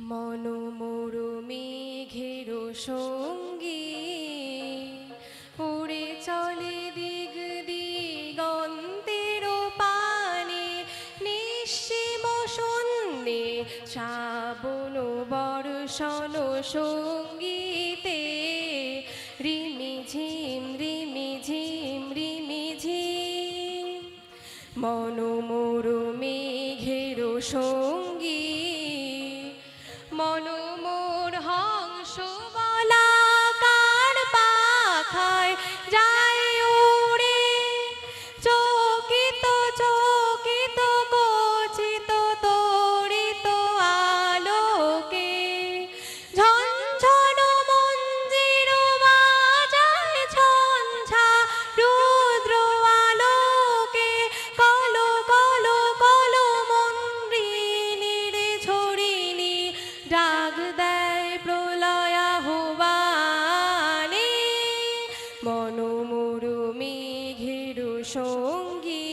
মনোমোর মেঘের সঙ্গী উড়ে চলে দিগ দিগন্তের পানে, নিঃসীম শূন্যে শ্রাবণ বর্ষণ সঙ্গীতে রিমিঝিম রিমিঝিম রিমিঝিম। মনোমোর মেঘের সঙ্গী মনোমোর হংস বলাকার পাখায় যায় উড়ে, চকিত চকিত গচিত তড়িত আলোকে ঝনঝন মঞ্জির বাজায় ঝঞ্ঝা রুদ্র আলোকে, কলো কলো কলো মন্দ্রিনীর ঝরিণী ডাক দেয় প্রলয় আহ্বানে। মনোমোর মেঘের সঙ্গী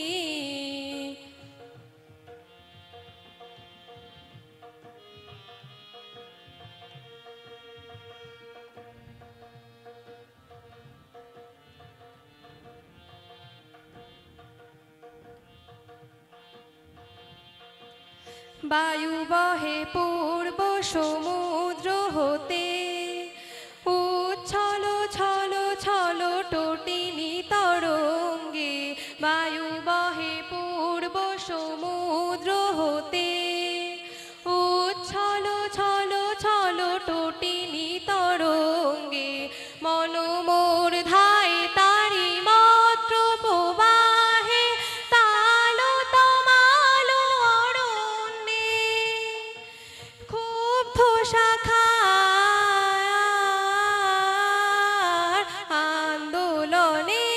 বায়ু বহে পূর্ব সমুদ্র হতে, উচ্ছল ছল ছল টটিনি তরঙ্গে। বায়ু বহে পূর্ব সমুদ্র হতে, উচ্ছল ছল ছল টটিনি তরঙ্গে। মনোমোর ধায় তারি মাত্র প্রবাহে তালো তমালো অরণ্যে, ক্ষুব্ধ শাখার আন্দোলনে।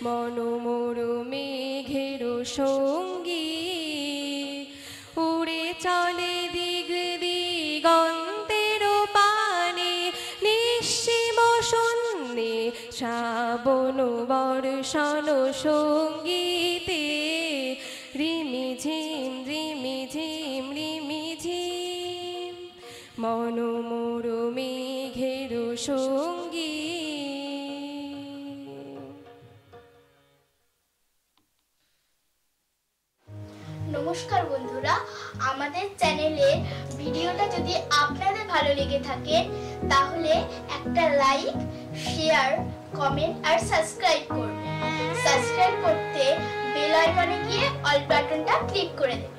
মনোমোর মেঘের সঙ্গী উড়ে চলে দিগ দিগন্তের পানে, নিঃসীম শূন্যে শ্রাবণ বর্ষণ সঙ্গীতে রিমিঝিম রিমিঝিম রিমিঝিম। মনোমোর মেঘের সঙ্গী। নমস্কার বন্ধুরা, আমাদের চ্যানেলে ভিডিওটা যদি আপনাদের ভালো লেগে থাকে তাহলে একটা লাইক, শেয়ার, কমেন্ট আর সাবস্ক্রাইব করবেন। সাবস্ক্রাইব করতে বেল আইকনে গিয়ে অল বাটনটা ক্লিক করে দেবেন।